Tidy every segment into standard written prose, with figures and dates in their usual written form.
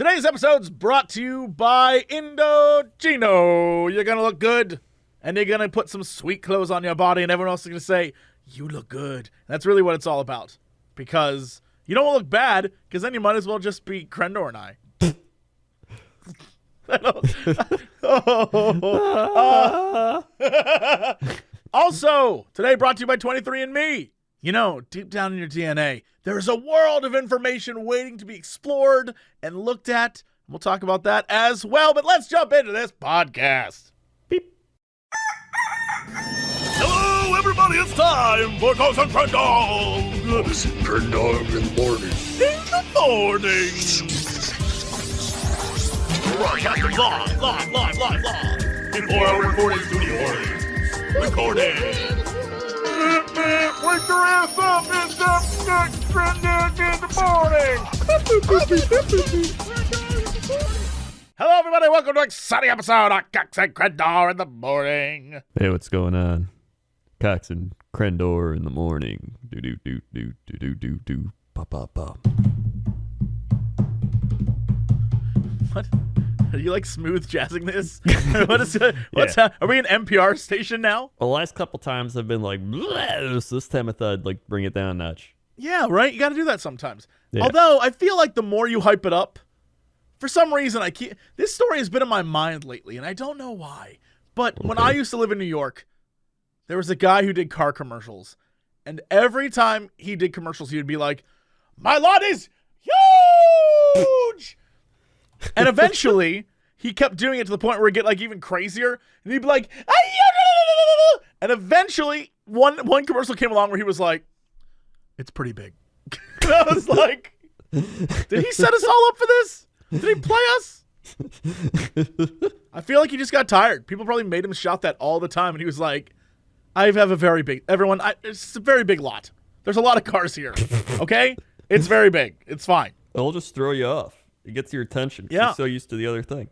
Today's episode's brought to you by Indochino. You're gonna look good, and you're gonna put some sweet clothes on your body, and everyone else is gonna say, you look good. That's really what it's all about. Because you don't want to look bad, because then you might as well just be Crendor and I. Also, today brought to you by 23andMe. You know, deep down in your DNA, there is a world of information waiting to be explored and looked at. We'll talk about that as well, but let's jump into this podcast. Beep. Hello, everybody, it's time for Cox and Crendor. Cox and Crendor in the morning. In the morning. Broadcasting live. In 4-hour recording studios. Recording. Wake your ass up, it's the next Crendor in the morning. Hello, everybody. Welcome to an exciting episode of Cox and Crendor in the morning. Hey, what's going on? Cox and Crendor in the morning. Do. Pa. What? Are you like smooth jazzing this? Are we an NPR station now? Well, the last couple times I've been like, so this time I thought I'd like bring it down a notch. Yeah, right? You got to do that sometimes. Yeah. Although, I feel like the more you hype it up, for some reason, this story has been in my mind lately, and I don't know why. But when I used to live in New York, there was a guy who did car commercials, and every time he did commercials, he would be like, my lot is huge! And eventually, he kept doing it to the point where it get like even crazier, and he'd be like, and eventually, one commercial came along where he was like, it's pretty big. And I was like, did he set us all up for this? Did he play us? I feel like he just got tired. People probably made him shout that all the time, and he was like, I have a very big, it's a very big lot. There's a lot of cars here, okay? It's very big. It's fine. It'll just throw you off. It gets your attention. Yeah. You're so used to the other thing.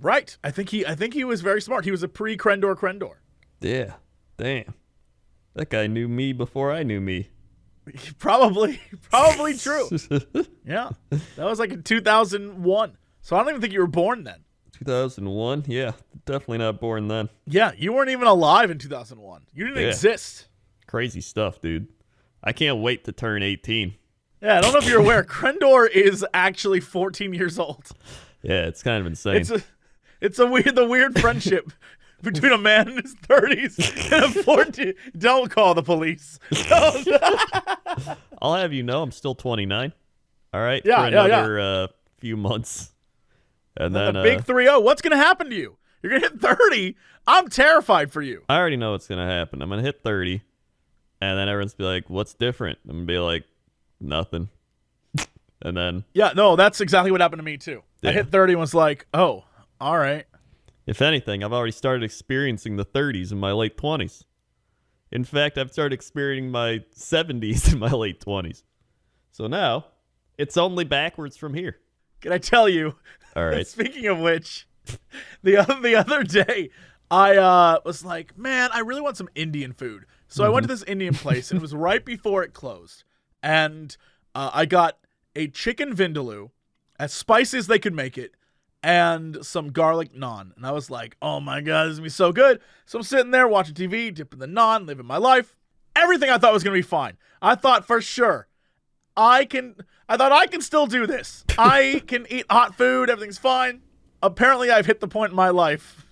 Right. I think he was very smart. He was a pre-Crendor. Yeah. Damn. That guy knew me before I knew me. Probably true. Yeah. That was like in 2001. So I don't even think you were born then. 2001? Yeah. Definitely not born then. Yeah. You weren't even alive in 2001. You didn't exist. Crazy stuff, dude. I can't wait to turn 18. Yeah, I don't know if you're aware. Crendor is actually 14 years old. Yeah, it's kind of insane. It's the weird friendship between a man in his 30s and a 14. Don't call the police. I'll have you know I'm still 29. All right? Yeah, for another few months. And then the big 3-0. What's going to happen to you? You're going to hit 30. I'm terrified for you. I already know what's going to happen. I'm going to hit 30. And then everyone's be like, what's different? I'm going to be like, nothing. And then yeah, no, that's exactly what happened to me too. Yeah. I hit 30 and was like, oh, all right. If anything, I've already started experiencing the 30s in my late 20s. In fact, I've started experiencing my 70s in my late 20s. So now it's only backwards from here. Can I tell you? All right. Speaking of which, the other day I was like, man, I really want some Indian food. So I went to this Indian place and it was right before it closed. And I got a chicken vindaloo, as spicy as they could make it, and some garlic naan. And I was like, oh my God, this is going to be so good. So I'm sitting there watching TV, dipping the naan, living my life. Everything I thought was going to be fine. I thought for sure, I thought I can still do this. I can eat hot food. Everything's fine. Apparently, I've hit the point in my life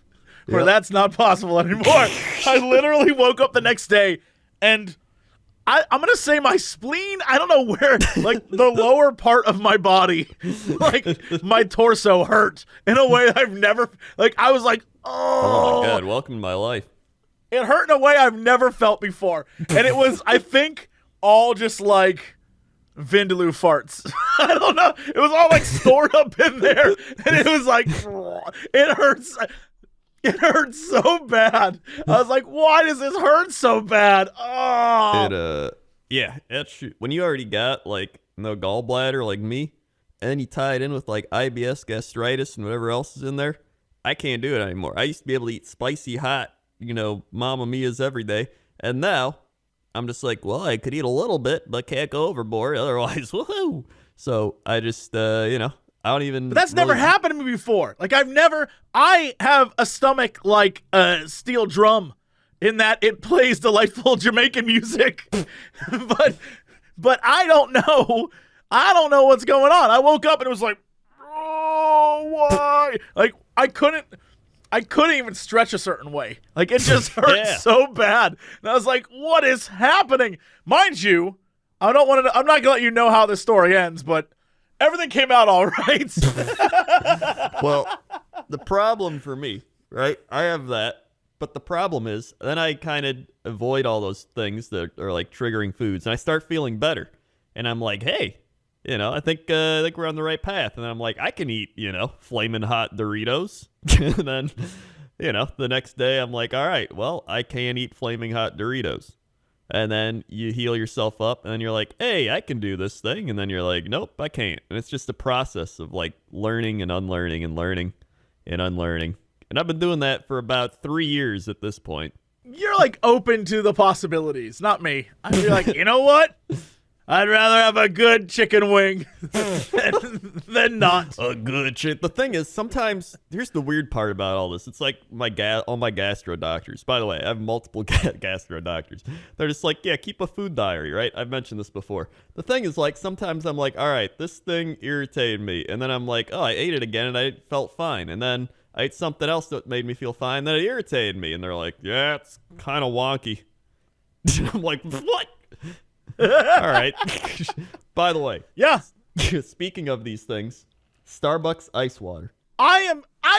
where that's not possible anymore. I literally woke up the next day and I'm going to say my spleen, I don't know where, like the lower part of my body, like my torso hurt in a way I've never, like I was like, Oh my God, welcome to my life. It hurt in a way I've never felt before. And it was, I think, all just like Vindaloo farts. I don't know. It was all like stored up in there. And it was like, it hurts. It hurts so bad. I was like, why does this hurt so bad? Oh. Yeah, that's true. When you already got like no gallbladder like me, and then you tie it in with like IBS, gastritis, and whatever else is in there, I can't do it anymore. I used to be able to eat spicy hot, Mamma Mia's every day, and now I'm just like, well, I could eat a little bit, but can't go overboard. Otherwise, woohoo! So I just, I don't even. But that's never really- happened to me before. Like I have a stomach like a steel drum in that it plays delightful Jamaican music. but I don't know. I don't know what's going on. I woke up and it was like, oh, why? Like I couldn't even stretch a certain way. Like it just hurt Yeah. so bad. And I was like, what is happening? Mind you, I'm not gonna let you know how this story ends, but everything came out all right. Well, the problem for me, right? I have that, but the problem is then I kind of avoid all those things that are like triggering foods, and I start feeling better, and I'm like, hey, I think we're on the right path, and then I'm like, I can eat, flaming hot Doritos, and then, the next day I'm like, all right, well, I can eat flaming hot Doritos. And then you heal yourself up, and then you're like, hey, I can do this thing. And then you're like, nope, I can't. And it's just a process of like learning and unlearning and learning and unlearning. And I've been doing that for about 3 years at this point. You're like open to the possibilities, not me. I'd be like, you know what? I'd rather have a good chicken wing than not. A good shit. The thing is, sometimes, here's the weird part about all this. It's like all my gastro doctors. By the way, I have multiple gastro doctors. They're just like, yeah, keep a food diary, right? I've mentioned this before. The thing is, like, sometimes I'm like, all right, this thing irritated me. And then I'm like, oh, I ate it again and I felt fine. And then I ate something else that made me feel fine. Then it irritated me. And they're like, yeah, it's kind of wonky. I'm like, what? All right. By the way, Yeah. speaking of these things, Starbucks ice water. I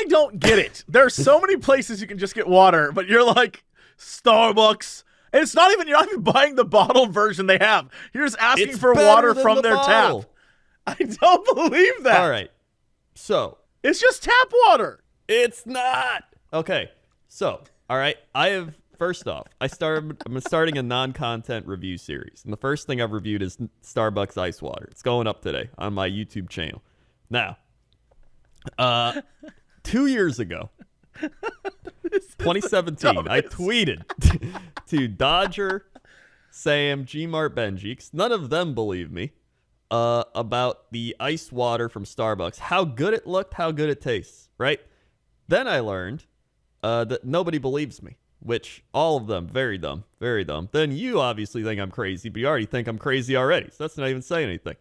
don't get it. There's so many places you can just get water, but you're like, Starbucks. And it's not even, you're not even buying the bottled version they have. You're just asking It's for better water than from the their bottle. tap. I don't believe that. All right. So, It's just tap water. it's not. Okay. So, all right. First off, I'm starting a non-content review series. And the first thing I've reviewed is Starbucks ice water. It's going up today on my YouTube channel. Now, 2 years ago, 2017, I tweeted to Dodger, Sam, Gmart, Benji, 'cause none of them believe me, about the ice water from Starbucks, how good it looked, how good it tastes, right? Then I learned that nobody believes me, which all of them, very dumb, very dumb. Then you obviously think I'm crazy, but you already think I'm crazy already, so that's not even saying anything.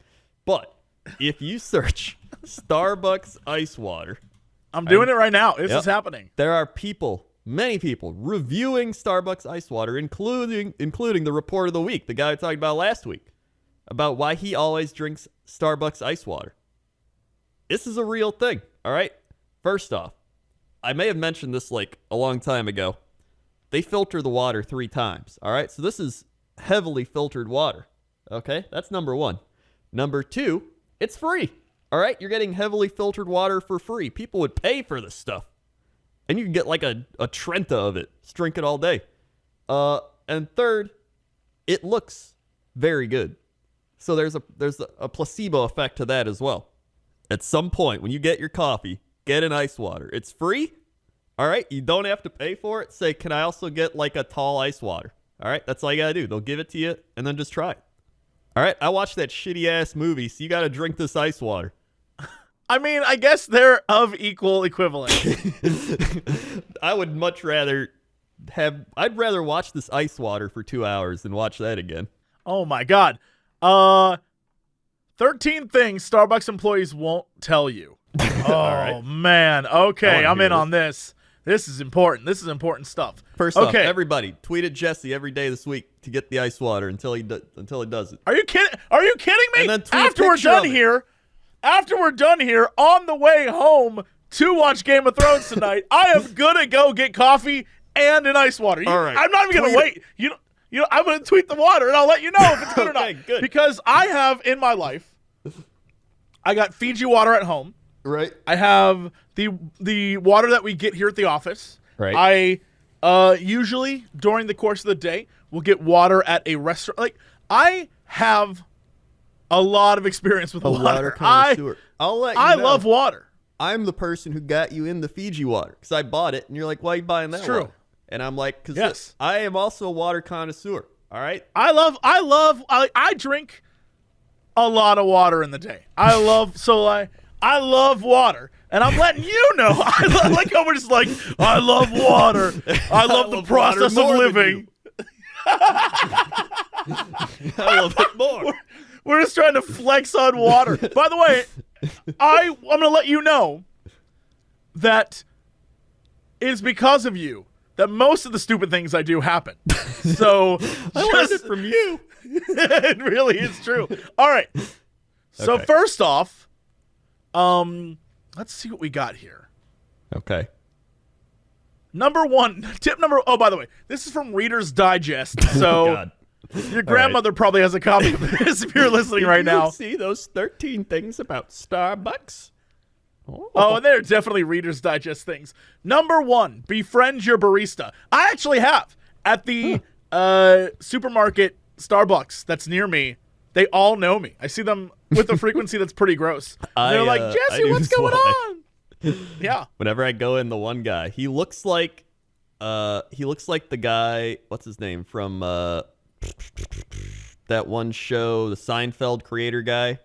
But if you search Starbucks ice water, I'm doing it right now. This Yep. is happening. there are many people, reviewing Starbucks ice water, including the report of the week, the guy I talked about last week, about why he always drinks Starbucks ice water. This is a real thing, all right? First off, I may have mentioned this like a long time ago. They filter the water 3 times, all right? So this is heavily filtered water, okay? That's number 1. Number 2, it's free, all right? You're getting heavily filtered water for free. People would pay for this stuff. And you can get like a Trenta of it. Just drink it all day. And third, it looks very good. So there's a placebo effect to that as well. At some point, when you get your coffee, get an ice water. It's free. All right, you don't have to pay for it. Say, can I also get like a tall ice water? All right, that's all you gotta do. They'll give it to you, and then just try it. All right, I watched that shitty ass movie, so you gotta drink this ice water. I mean, I guess they're of equal equivalent. I would much rather I'd rather watch this ice water for 2 hours than watch that again. Oh my God. 13 things Starbucks employees won't tell you. Oh right. man. I Okay, wanna I'm hear in on this. This is important. This is important stuff. First off, Okay. everybody tweet at Jesse every day this week to get the ice water until he does it. Are you kidding? Are you kidding me? And then tweet a after we're picture done of it. here, on the way home to watch Game of Thrones tonight, I am gonna go get coffee and an ice water. All right. I'm not even gonna Tweet wait. You know, I'm gonna tweet the water and I'll let you know if it's good or Okay, not. good. Because I have in my life, I got Fiji water at home. Right. I have the water that we get here at the office. Right. I usually during the course of the day will get water at a restaurant. Like I have a lot of experience with water. connoisseur. I'll let you I know. love water. I'm the person who got you in the Fiji water because I bought it, and you're like, "Why are you buying that?" It's true. water? And I'm like, "Cause Yes. I am also a water connoisseur." All right. I drink a lot of water in the day. I I love water, and I'm letting you know. I like how we're just like, I love water. I love the process of living. I love it more. We're just trying to flex on water. By the way, I'm going to let you know that it is because of you that most of the stupid things I do happen. So I learned it from you. It really is true. All right. So Okay. first off, let's see what we got here. Okay. Number one, oh, by the way, this is from Reader's Digest. So God. your grandmother probably has a copy of this if you're listening right now. See those 13 things about Starbucks? Oh, and they're definitely Reader's Digest things. Number one, befriend your barista. I actually have. At the supermarket Starbucks that's near me, they all know me. I see them with a frequency that's pretty gross. They're like, I Jesse, do what's as going well. on? Yeah. Whenever I go in, the one guy, he looks like the guy, what's his name, from that one show, the Seinfeld creator guy.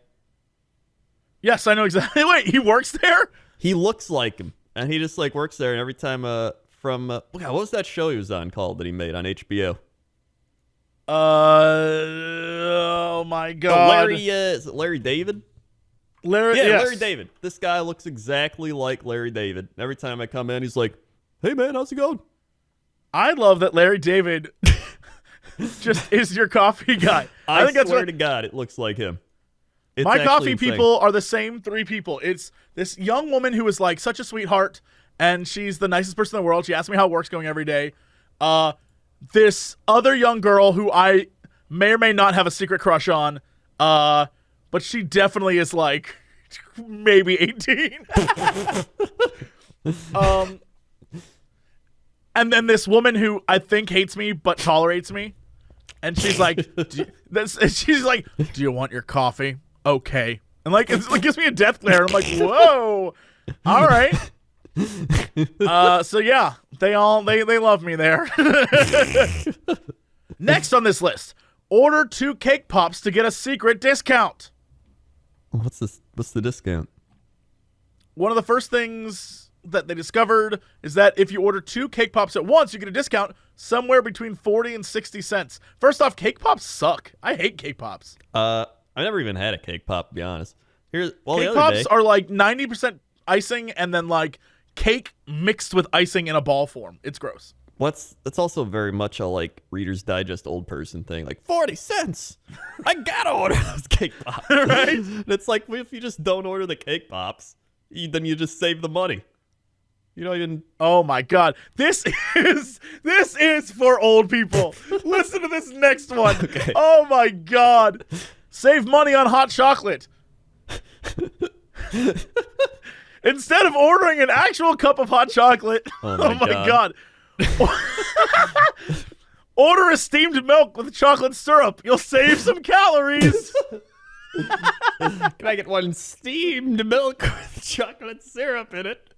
Yes, I know exactly. Wait, he works there? He looks like him, and he just like works there. And every time from God, what was that show he was on called that he made on HBO? Oh my God. Larry, is it Larry David? Larry, Yeah, yes. Larry David. This guy looks exactly like Larry David. Every time I come in, he's like, "Hey man, how's it going?" I love that Larry David just is your coffee guy. I think that's swear what to God, it looks like him. It's my actually coffee insane. people are the same three people. It's this young woman who is like such a sweetheart, and she's the nicest person in the world. She asks me how work's going every day. This other young girl who I may or may not have a secret crush on, but she definitely is like maybe 18. And then this woman who I think hates me but tolerates me, and she's like, do you want your coffee? Okay, and like it gives me a death glare. I'm like, whoa, all right. So yeah, they love me there. Next on this list, order 2 cake pops to get a secret discount. What's this? What's the discount? One of the first things that they discovered is that if you order 2 cake pops at once, you get a discount somewhere between 40 and 60 cents. First off, cake pops suck. I hate cake pops. I've never even had a cake pop, to be honest. Cake the other pops day, are like 90% icing and then like cake mixed with icing in a ball form. It's gross. It's also very much a like Reader's Digest old person thing. Like 40 cents, I gotta order those cake pops, Right? And it's like, if you just don't order the cake pops, then you just save the money. You don't even. Oh my God. This is for old people. Listen to this next one. Okay. Oh my God. Save money on hot chocolate. Instead of ordering an actual cup of hot chocolate, Oh my God. Order a steamed milk with chocolate syrup. You'll save some calories. Can I get one steamed milk with chocolate syrup in it?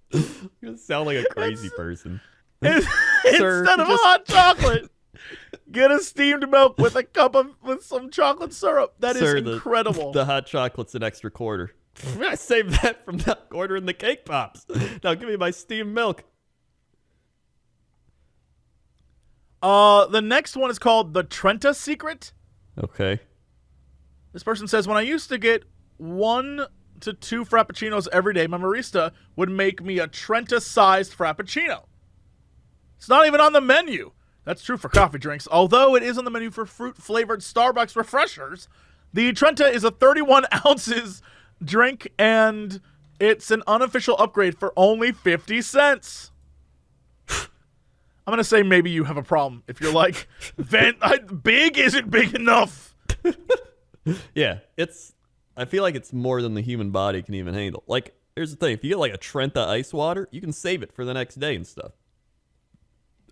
You sound like a crazy person. Instead of hot chocolate, get a steamed milk with with some chocolate syrup. That is incredible. The hot chocolate's an extra quarter. I saved that from not ordering the cake pops. Now give me my steamed milk. The next one is called the Trenta Secret. Okay. This person says, when I used to get 1 to 2 frappuccinos every day, my barista would make me a Trenta-sized frappuccino. It's not even on the menu. That's true for coffee drinks. Although it is on the menu for fruit-flavored Starbucks refreshers, the Trenta is a 31 ounces drink, and it's an unofficial upgrade for only 50 cents. I'm going to say maybe you have a problem if you're like, big isn't big enough. Yeah, I feel like it's more than the human body can even handle. Like, here's the thing. If you get like a Trenta ice water, you can save it for the next day and stuff.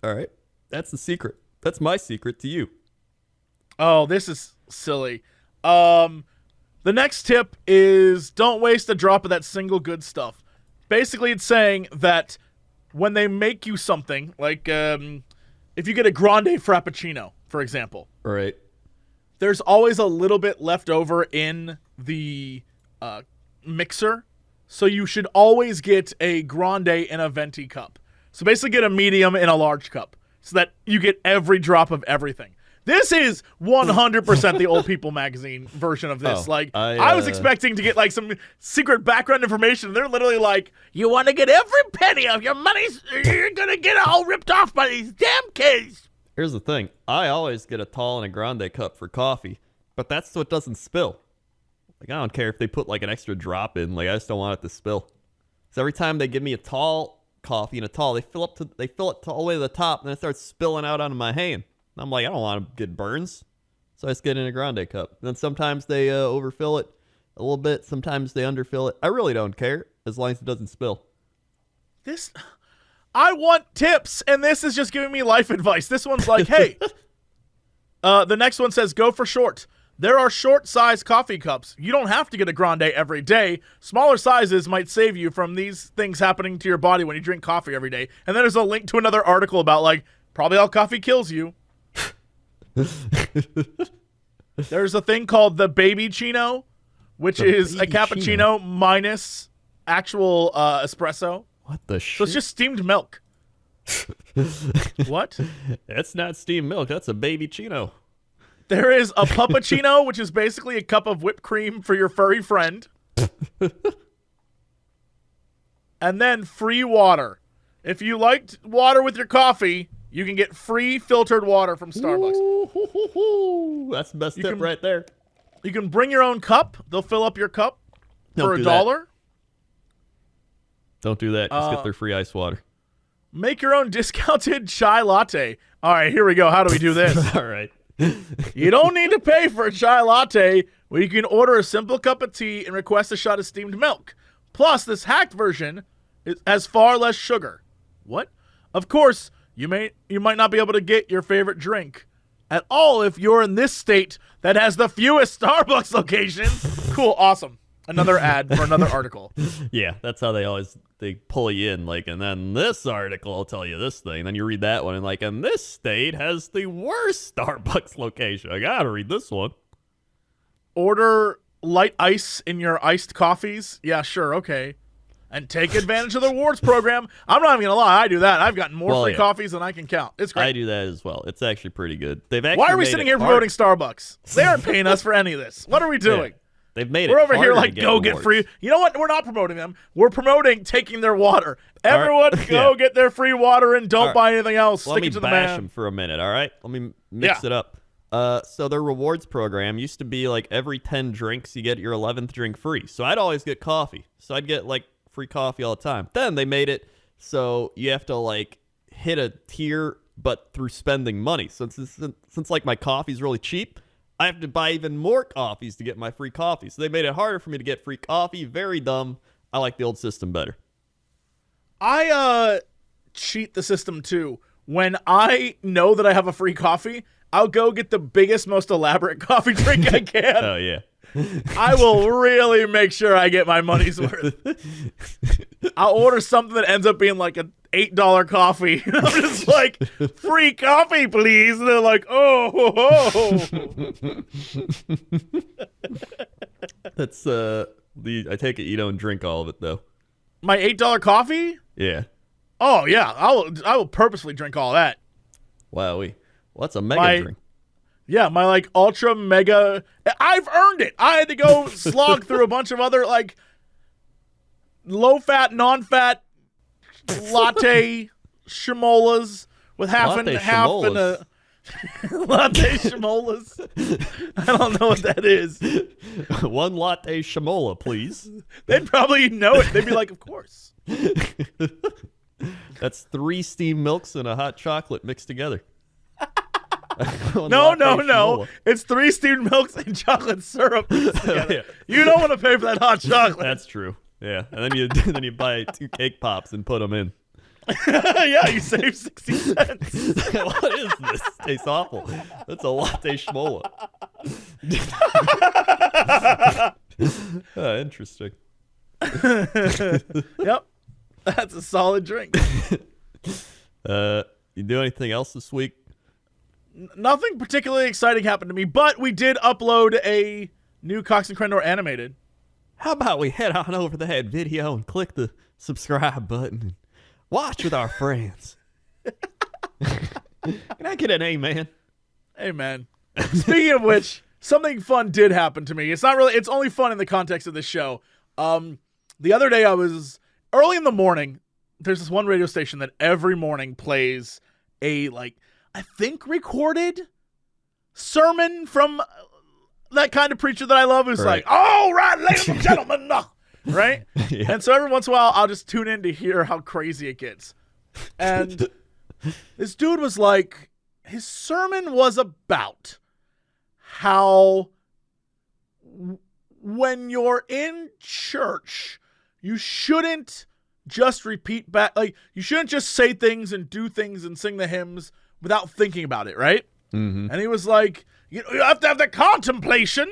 All right. That's the secret. That's my secret to you. Oh, this is silly. The next tip is don't waste a drop of that single good stuff. Basically, it's saying that when they make you something, like if you get a grande frappuccino, for example, Right. there's always a little bit left over in the mixer So you should always get a grande in a venti cup. So basically get a medium in a large cup so that you get every drop of everything. This is 100% the Old People magazine version of this. I was expecting to get like some secret background information. They're literally like, you want to get every penny of your money, you're going to get it all ripped off by these damn kids. Here's the thing. I always get a tall and a grande cup for coffee, but that's so it doesn't spill. Like, I don't care if they put like an extra drop in. Like, I just don't want it to spill. So every time they give me a tall coffee and a tall, they fill it all the way to the top, and then it starts spilling out onto my hand. And I'm like, I don't want to get burns. So I just get in a grande cup. And then sometimes they overfill it a little bit. Sometimes they underfill it. I really don't care as long as it doesn't spill. I want tips, and this is just giving me life advice. This one's like, hey, the next one says, go for short. There are short-sized coffee cups. You don't have to get a grande every day. Smaller sizes might save you from these things happening to your body when you drink coffee every day. And then there's a link to another article about, like, probably all coffee kills you. There's a thing called the baby chino, which is a cappuccino minus actual espresso. What the shit? So it's just steamed milk. What? That's not steamed milk. That's a baby chino. There is a puppuccino, which is basically a cup of whipped cream for your furry friend. And then free water. If you liked water with your coffee, you can get free filtered water from Starbucks. Ooh, that's the best tip right there. You can bring your own cup. They'll fill up your cup for $1. Don't do that. Just get their free ice water. Make your own discounted chai latte. All right, here we go. How do we do this? All right. You don't need to pay for a chai latte, where you can order a simple cup of tea and request a shot of steamed milk. Plus, this hacked version has far less sugar. What? Of course, you might not be able to get your favorite drink at all if you're in this state that has the fewest Starbucks locations. Cool, awesome. Another ad for another article. Yeah, that's how they pull you in. Like, and then this article will tell you this thing. And then you read that one, and like, and this state has the worst Starbucks location. I gotta read this one. Order light ice in your iced coffees. Yeah, sure, okay. And take advantage of the rewards program. I'm not even gonna lie, I do that. I've gotten more free coffees than I can count. It's great. I do that as well. It's actually pretty good. Why are we sitting here promoting Starbucks? They aren't paying us for any of this. What are we doing? Yeah. They've made We're it over here like, get go rewards. get free. You know what? We're not promoting them. We're promoting taking their water. Everyone go get their free water and don't buy anything else. Let Stick me it to the bash man. them for a minute, all right? Let me mix it up. So their rewards program used to be like every 10 drinks, you get your 11th drink free. So I'd always get coffee. So I'd get like free coffee all the time. Then they made it so you have to like hit a tier, but through spending money. So since like my coffee's really cheap, I have to buy even more coffees to get my free coffee. So they made it harder for me to get free coffee. Very dumb. I like the old system better. I cheat the system too. When I know that I have a free coffee, I'll go get the biggest, most elaborate coffee drink I can. Oh, yeah. I will really make sure I get my money's worth. I'll order something that ends up being like an $8 coffee. And I'm just like, free coffee, please. And they're like, oh. That's I take it you don't drink all of it though. My $8 coffee? Yeah. Oh yeah, I will purposely drink all that. Wowee. Well, that's a mega drink. Yeah, my like ultra mega. I've earned it. I had to go slog through a bunch of other like low fat, non-fat latte shamolas with half and half and a latte shamolas. I don't know what that is. One latte shamola, please. They'd probably know it. They'd be like, of course. That's 3 steamed milks and a hot chocolate mixed together. No. It's 3 steamed milks and chocolate syrup mixed together. Yeah. You don't want to pay for that hot chocolate. That's true. Yeah, and then you buy 2 cake pops and put them in. Yeah, you save 60 cents. What is this? Tastes awful. That's a latte schmola. Interesting. Yep, that's a solid drink. You do anything else this week? Nothing particularly exciting happened to me, but we did upload a new Cox and Crendor animated. how about we head on over to that video and click the subscribe button and watch with our friends? Can I get an amen? Amen. Speaking of which, something fun did happen to me. It's only fun in the context of this show. The other day I was early in the morning. There's this one radio station that every morning plays a, I think recorded sermon from that kind of preacher that I love who's like, all right, ladies and gentlemen, right? Yeah. And so every once in a while, I'll just tune in to hear how crazy it gets. And this dude was like, his sermon was about how when you're in church, you shouldn't just repeat back. You shouldn't just say things and do things and sing the hymns without thinking about it, right? Mm-hmm. And he was like, you have to have the contemplation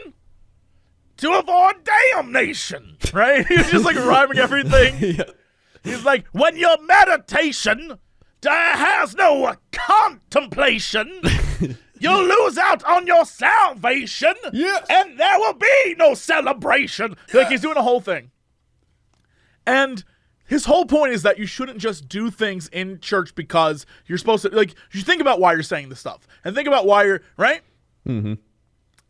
to avoid damnation, right? He was just rhyming everything. Yeah. He's like, when your meditation has no contemplation, you'll lose out on your salvation, yes, and there will be no celebration. Yes. He's doing a whole thing. And his whole point is that you shouldn't just do things in church because you're supposed to, you think about why you're saying this stuff. And think about why you're, right? Mm-hmm.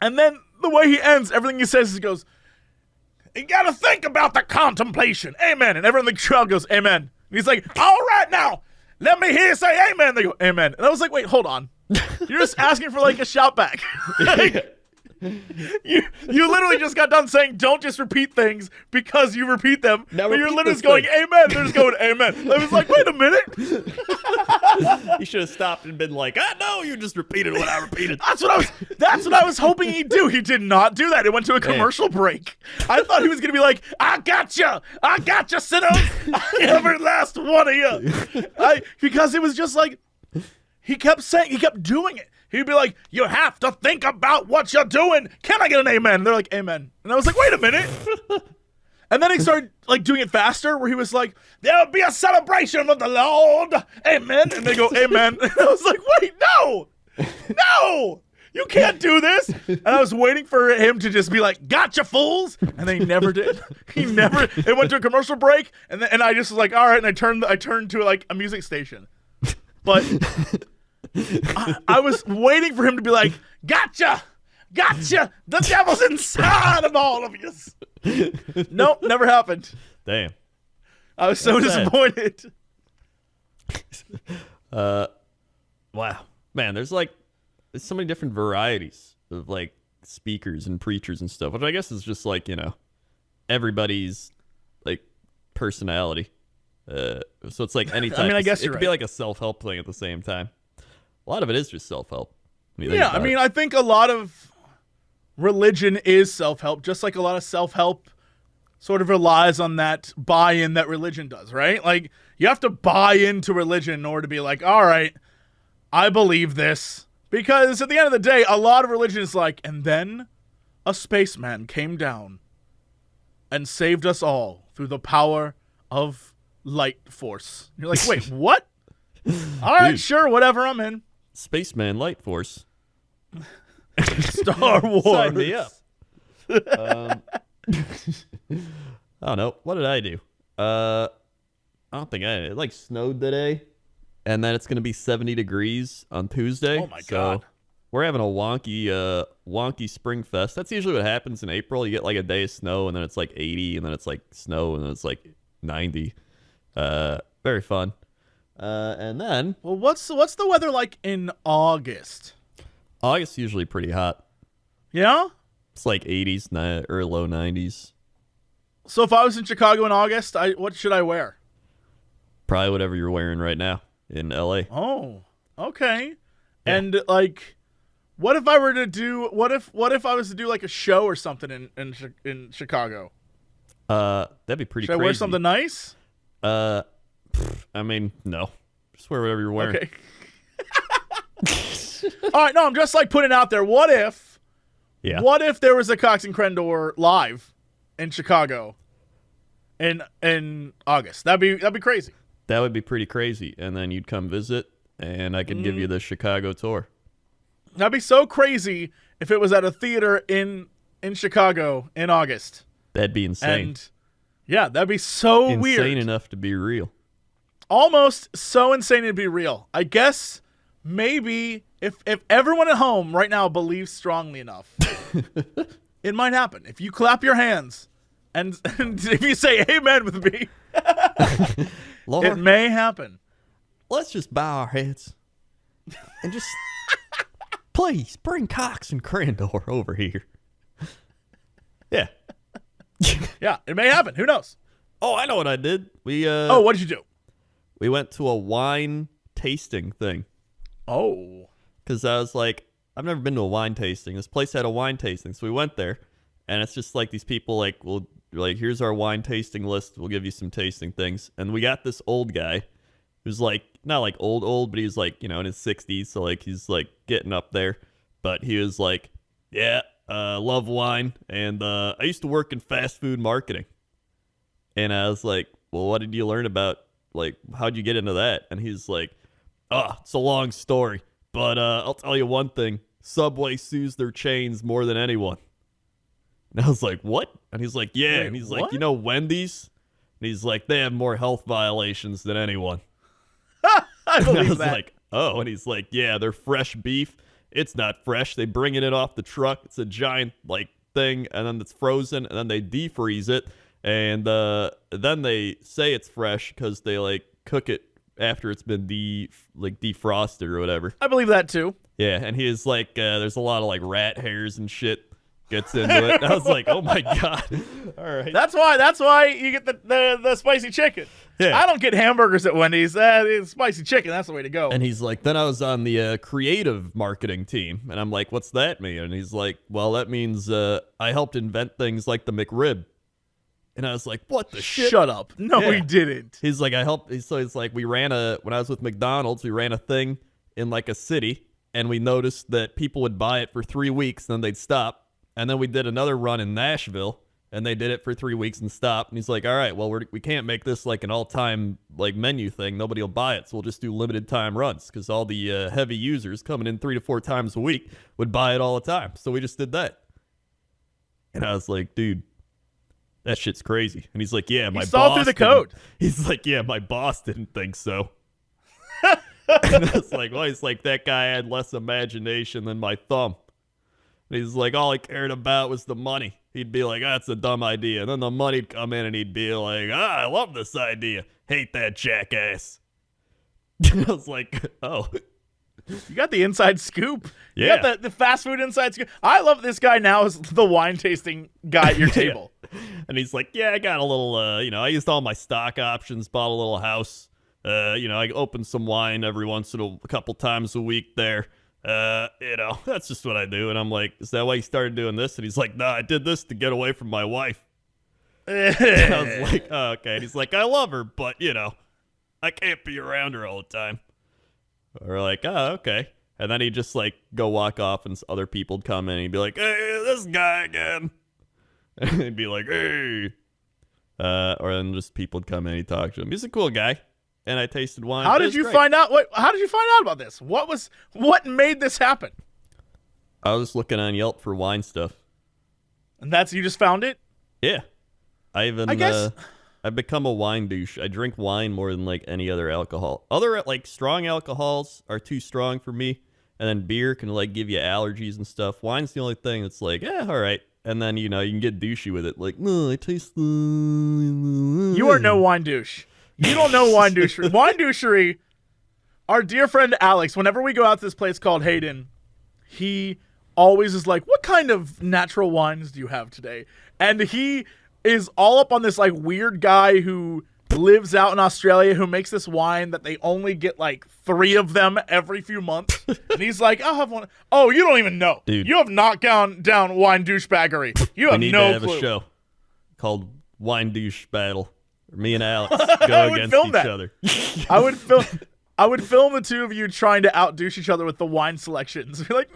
And then the way he ends, everything he says, he goes, you gotta think about the contemplation. Amen. And everyone in the crowd goes, amen. And he's like, all right now, let me hear you say amen. They go, amen. And I was like, wait, hold on. You're just asking for a shout back. You literally just got done saying don't just repeat things because you repeat them. Now but you're literally just going amen. They're just going amen. I was like, wait a minute. You should have stopped and been like, no, you just repeated what I repeated. That's what I was hoping he'd do. He did not do that. It went to a commercial break. I thought he was gonna be like, I gotcha, sinners, every last one of you. Because it was just he kept doing it. He'd be like, you have to think about what you're doing. Can I get an amen? And they're like, amen. And I was like, wait a minute. And then he started doing it faster where he was like, there'll be a celebration of the Lord. Amen. And they go, amen. And I was like, wait, no, you can't do this. And I was waiting for him to just be like, gotcha, fools. And they never did. It went to a commercial break. And I just was like, all right. And I turned to a music station. But I was waiting for him to be like, gotcha, the devil's inside of all of you. Nope, never happened. Damn. I was so disappointed. Wow. Man, there's so many different varieties of speakers and preachers and stuff, which I guess is just everybody's personality. So it's anytime. I mean, I guess it could be a self-help thing at the same time. A lot of it is just self-help. I think a lot of religion is self-help, just like a lot of self-help sort of relies on that buy-in that religion does, right? You have to buy into religion in order to be all right, I believe this. Because at the end of the day, a lot of religion is and then a spaceman came down and saved us all through the power of light force. You're like, wait, what? All right, sure, whatever, I'm in. Spaceman Light Force. Star Wars. Sign me up. I don't know. What did I do? I don't think it snowed today. And then it's going to be 70 degrees on Tuesday. Oh, my God. We're having a wonky spring fest. That's usually what happens in April. You get a day of snow, and then it's 80, and then it's snow, and then it's 90. Very fun. And then, well, what's the weather like in August? August's usually pretty hot. Yeah? It's 80s or low 90s. So if I was in Chicago in August, what should I wear? Probably whatever you're wearing right now in LA. Oh, okay. Yeah. And what if I were to do? What if I was to do a show or something in Chicago? That'd be pretty. Should crazy. I wear something nice? I mean, no. Just wear whatever you're wearing. Okay. All right, no, I'm just putting it out there. What if there was a Cox and Crendor live in Chicago in August? That'd be crazy. That would be pretty crazy. And then you'd come visit, and I could give you the Chicago tour. That'd be so crazy if it was at a theater in Chicago in August. That'd be insane. And yeah, that'd be so Insane weird. enough to be real. Almost so insane to be real. I guess maybe if everyone at home right now believes strongly enough, it might happen. If you clap your hands and if you say amen with me, Lord, it may happen. let's just bow our heads and just please bring Cox and Crendor over here. Yeah. Yeah, it may happen. Who knows? Oh, I know what I did. Oh, what did you do? We went to a wine tasting thing Oh. because I was like, I've never been to a wine tasting. This place had a wine tasting, so we went there, and it's just like these people like, well, like here's our wine tasting list. We'll give you some tasting things, and we got this old guy who's like not like old, but he's like in his 60s, so like he's like getting up there, but he was like, yeah, love wine, and I used to work in fast food marketing, and I was like, well, what did you learn about? Like, how'd you get into that? And he's like, it's a long story, but I'll tell you one thing. Subway sues their chains more than anyone. And I was like, what? And he's like, yeah. Wait, and he's what? like, Wendy's? And he's like, they have more health violations than anyone. I And I believe was that. like, oh. And he's like, yeah, they're fresh beef. It's not fresh. They bring it in off the truck. It's a giant, like, thing, and then it's frozen, and then they defreeze it. And then they say it's fresh because they like cook it after it's been defrosted or whatever. I believe that too. Yeah, and he is like, there's a lot of like rat hairs and shit gets into it. And I was like, oh my god. All right. That's why you get the spicy chicken. Yeah. I don't get hamburgers at Wendy's. It's spicy chicken. That's the way to go. And he's like, then I was on the creative marketing team, and I'm like, what's that mean? And he's like, well, that means I helped invent things like the McRib. And I was like, what the shit? Shut up. No, Yeah. he didn't. He's like, I helped. So it's like, when I was with McDonald's, we ran a thing in like a city, and we noticed that people would buy it for 3 weeks, then they'd stop. And then we did another run in Nashville, and they did it for 3 weeks and stopped. And he's like, all right, well, we can't make this like an all-time like menu thing. Nobody will buy it, so we'll just do limited time runs because all the heavy users coming in 3 to 4 times a week would buy it all the time. So we just did that. And I was like, dude, that shit's crazy. And he's like, yeah, my boss saw through the code. He's like, yeah, my boss didn't think so. And I was like, well, he's like, that guy had less imagination than my thumb. And he's like, all he cared about was the money. He'd be like, that's a dumb idea. And then the money'd come in and he'd be like, I love this idea. Hate that jackass. And I was like, oh. You got the inside scoop. You Yeah. got the fast food inside scoop. I love this guy now as the wine tasting guy at your table. And he's like, yeah, I got a little, I used all my stock options, bought a little house. I open some wine every once in a couple times a week there. That's just what I do. And I'm like, is that why you started doing this? And he's like, no, I did this to get away from my wife. And I was like, oh, okay. And he's like, I love her, but, I can't be around her all the time. We're like, oh, okay. And then he'd just, like, go walk off, and other people'd come in, and he'd be like, hey, this guy again. And he'd be like, hey. Or then just people would come in and he'd talk to him. He's a cool guy. And I tasted wine. How did you find out? How did you find out about this? What made this happen? I was just looking on Yelp for wine stuff. And you just found it? Yeah. I guess I've become a wine douche. I drink wine more than like any other alcohol. Other like strong alcohols are too strong for me, and then beer can like give you allergies and stuff. Wine's the only thing that's like, all right. And then you can get douchey with it. Like, no, I taste the. You are no wine douche. You don't know wine douchery. Wine douchery. Our dear friend Alex, whenever we go out to this place called Hayden, he always is like, what kind of natural wines do you have today? And he is all up on this like weird guy who lives out in Australia who makes this wine that they only get like 3 of them every few months. And he's like, I'll have one. Oh, you don't even know. Dude. You have not gone down wine douchebaggery. You have We need no to have clue. a show called Wine Douche Battle. Me and Alex go I would against film each that. other. I would film the two of you trying to outdouche each other with the wine selections. Be like,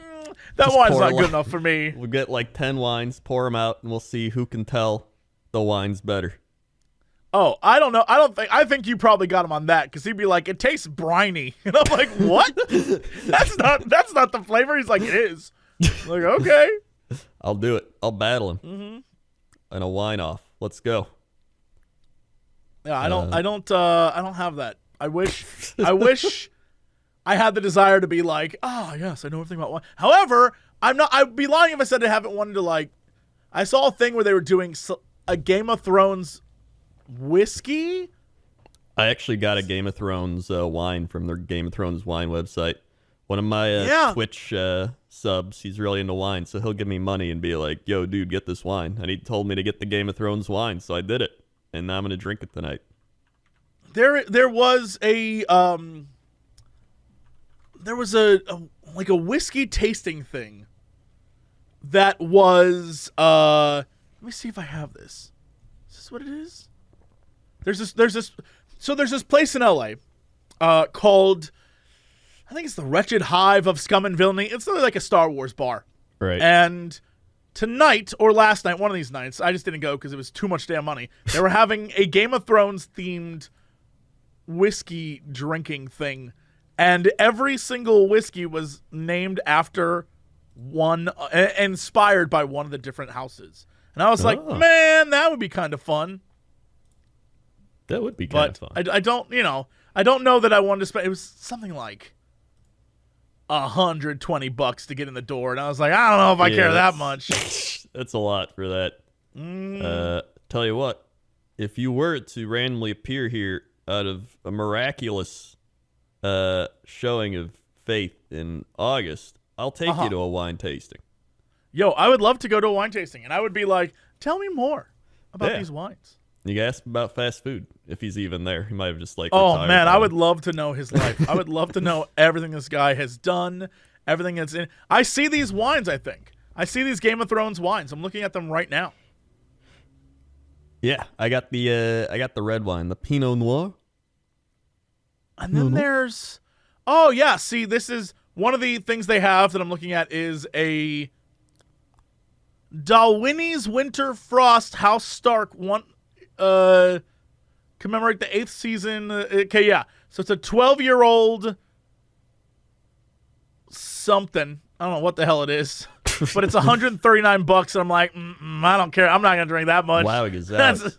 that Just wine's pour not a good lot. enough for me. We'll get like 10 wines, pour them out, and we'll see who can tell the wine's better. Oh, I don't know. I think you probably got him on that because he'd be like, it tastes briny. And I'm like, what? That's not the flavor. He's like, it is. I'm like, okay. I'll do it. I'll battle him. and a wine off. Let's go. Yeah, I don't have that. I wish I had the desire to be like, oh yes, I know everything about wine. However, I'd be lying if I said I haven't wanted to like. I saw a thing where they were doing a Game of Thrones whiskey. I actually got a Game of Thrones wine from their Game of Thrones wine website. One of my Twitch subs, he's really into wine, so he'll give me money and be like, yo, dude, get this wine. And he told me to get the Game of Thrones wine, so I did it. And now I'm going to drink it tonight. There was a whiskey tasting thing that was let me see if I have this. Is this what it is? There's this place in LA called, I think it's the Wretched Hive of Scum and Villainy. It's literally like a Star Wars bar. Right. And tonight or last night, one of these nights, I just didn't go because it was too much damn money. They were having a Game of Thrones themed whiskey drinking thing, and every single whiskey was named after one, inspired by one of the different houses. And I was like, man, that would be kind of fun. That would be kind of fun. I don't know that I wanted to spend. It was something like $120 to get in the door, and I was like, I don't know if I care that much. That's a lot for that. Tell you what, if you were to randomly appear here out of a miraculous showing of faith in August, I'll take you to a wine tasting. Yo, I would love to go to a wine tasting, and I would be like, tell me more about these wines. You can ask him about fast food if he's even there. He might have just like. Oh man, I would love to know his life. I would love to know everything this guy has done, everything that's in. I see these wines. I see these Game of Thrones wines. I'm looking at them right now. Yeah, I got the red wine, the Pinot Noir. And then there's, see, this is one of the things they have that I'm looking at is a Dalwhinnie's Winter Frost House Stark one. Commemorate the 8th season. Okay, yeah. So it's a 12-year-old something. I don't know what the hell it is, but it's $139, and I'm like, I don't care. I'm not gonna drink that much. Wow, that's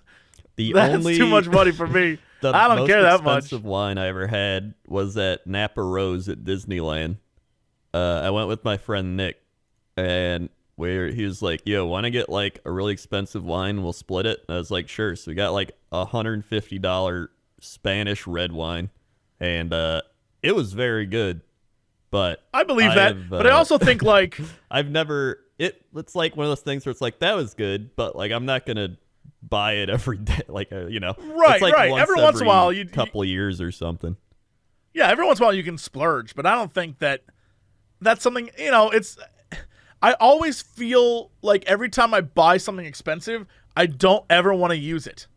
too much money for me. I don't care that much. The most expensive wine I ever had was at Napa Rose at Disneyland. I went with my friend Nick, and he was like, yo, want to get like a really expensive wine? We'll split it. And I was like, sure. So we got like $150 Spanish red wine, and it was very good. But I believe that. But I also think like it's like one of those things where it's like, that was good, but like I'm not gonna buy it every day. Like right, it's like right. Every once in a while, couple of years or something. Yeah, every once in a while you can splurge, but I don't think that's something. It's. I always feel like every time I buy something expensive, I don't ever want to use it.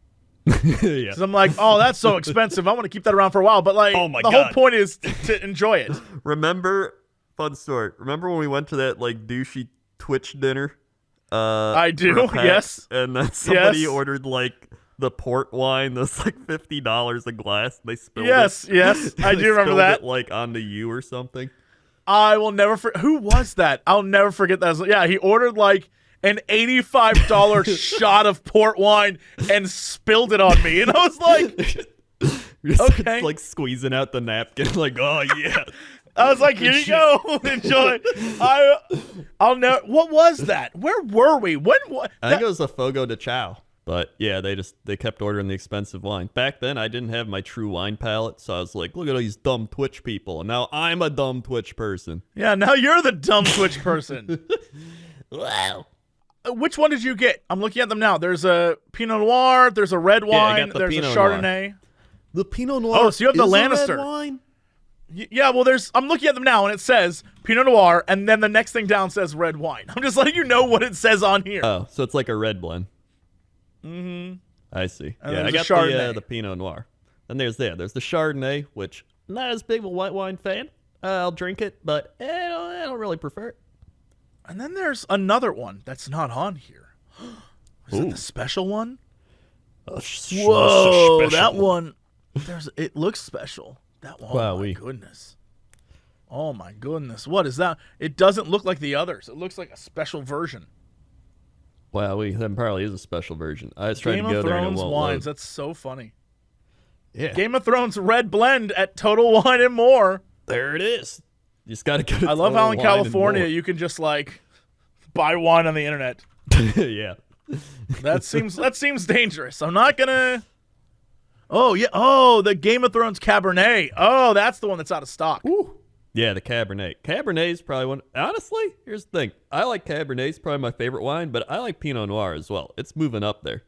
Yeah. So I'm like, oh, that's so expensive. I want to keep that around for a while. But like, the whole point is to enjoy it. Fun story. Remember when we went to that like douchey Twitch dinner? I do. Yes. And then somebody ordered like the port wine that's like $50 a glass. They spilled it. Yes. I do remember that. It, like onto you or something. I will never forget. Who was that? I'll never forget that. Yeah, he ordered like an $85 shot of port wine and spilled it on me. And I was like, okay. Like squeezing out the napkin, like, oh, yeah. I was like, here you go. Enjoy. I'll never. What was that? Where were we? I think it was a Fogo de Chao. But yeah, they kept ordering the expensive wine. Back then, I didn't have my true wine palate, so I was like, look at all these dumb Twitch people. And now I'm a dumb Twitch person. Yeah, now you're the dumb Twitch person. Wow. Which one did you get? I'm looking at them now. There's a Pinot Noir, there's a red wine, there's Pinot a Chardonnay. Noir. The Pinot Noir. Oh, so you have the Lannister. Red wine? Yeah, well, I'm looking at them now, and it says Pinot Noir, and then the next thing down says red wine. I'm just letting you know what it says on here. Oh, so it's like a red blend. Mm-hmm. I see. And I got the Pinot Noir. And there's the Chardonnay, which I'm not as big of a white wine fan. I'll drink it, but I don't really prefer it. And then there's another one that's not on here. Is it the special one? Whoa, that one. It looks special. That one. Wow, oh my goodness. Oh my goodness. What is that? It doesn't look like the others. It looks like a special version. Wow, that probably is a special version. I was trying Game to go of there and it Thrones won't wines. load. That's so funny. Yeah, Game of Thrones red blend at Total Wine and More. there it is. You just got to go to I love how in Total Wine and California you can just like buy wine on the internet. More. Yeah. That seems dangerous. I'm not gonna. Oh yeah. Oh, the Game of Thrones Cabernet. Oh, that's the one that's out of stock. Ooh. Yeah, the Cabernet. Cabernet is probably one. Honestly, here's the thing. I like Cabernet. It's probably my favorite wine, but I like Pinot Noir as well. It's moving up there.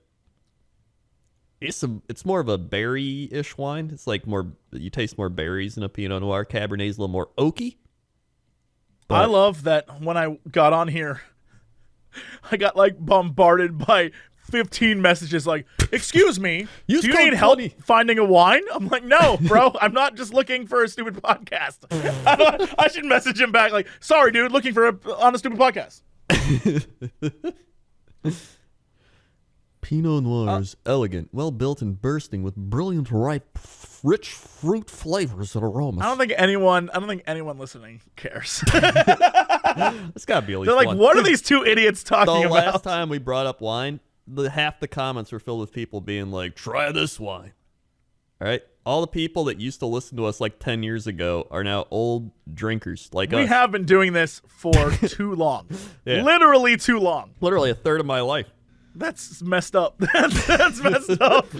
It's more of a berry-ish wine. It's like you taste more berries in a Pinot Noir. Cabernet's a little more oaky. But I love that when I got on here, I got like bombarded by 15 messages like, "Excuse me, do Use you code need help 20. finding a wine?" I'm like, "No, bro, I'm not just looking for a stupid podcast." I should message him back like, "Sorry, dude, looking on a stupid podcast." Pinot Noir is elegant, well-built, and bursting with brilliant, ripe, rich fruit flavors and aromas. I don't think anyone listening cares. It's got to be at least They're like, one. "What are these two idiots talking The about?" last time we brought up wine, half the comments were filled with people being like, try this wine. All right? All the people that used to listen to us like 10 years ago are now old drinkers like us. We have been doing this for too long. Yeah. Literally too long. Literally a third of my life. That's messed up. That's messed up.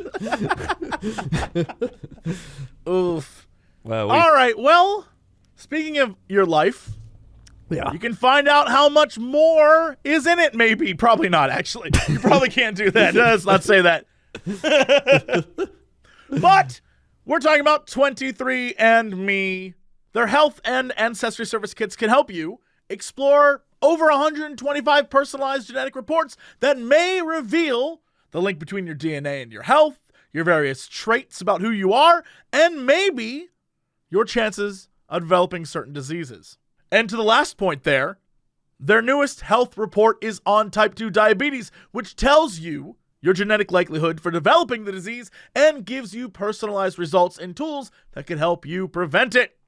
Oof. Wow. All right. Well, speaking of your life, you can find out how much more is in it, maybe. Probably not, actually. You probably can't do that. Let's not say that. But we're talking about 23andMe. Their health and ancestry service kits can help you explore over 125 personalized genetic reports that may reveal the link between your DNA and your health, your various traits about who you are, and maybe your chances of developing certain diseases. And to the last point there, their newest health report is on type 2 diabetes, which tells you your genetic likelihood for developing the disease and gives you personalized results and tools that can help you prevent it.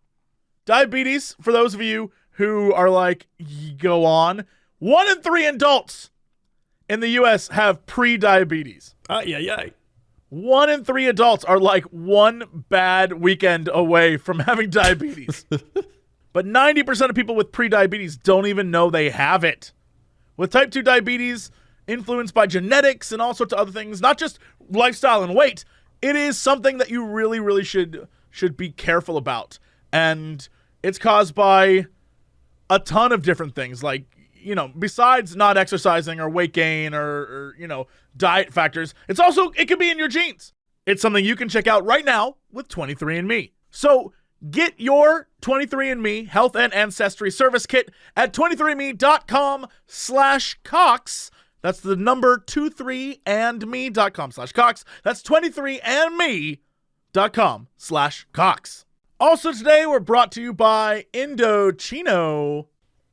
Diabetes, for those of you who are like, go on, 1 in 3 adults in the U.S. have pre-diabetes. 1 in 3 adults are like one bad weekend away from having diabetes. But 90% of people with pre-diabetes don't even know they have it. With type 2 diabetes, influenced by genetics and all sorts of other things, not just lifestyle and weight, it is something that you really, really should be careful about. And it's caused by a ton of different things, like, besides not exercising or weight gain or diet factors, it could be in your genes. It's something you can check out right now with 23andMe. So get your 23andMe health and ancestry service kit at 23andme.com/Cox. That's the number 23andme.com/Cox. That's 23andme.com/Cox. Also today, we're brought to you by Indochino.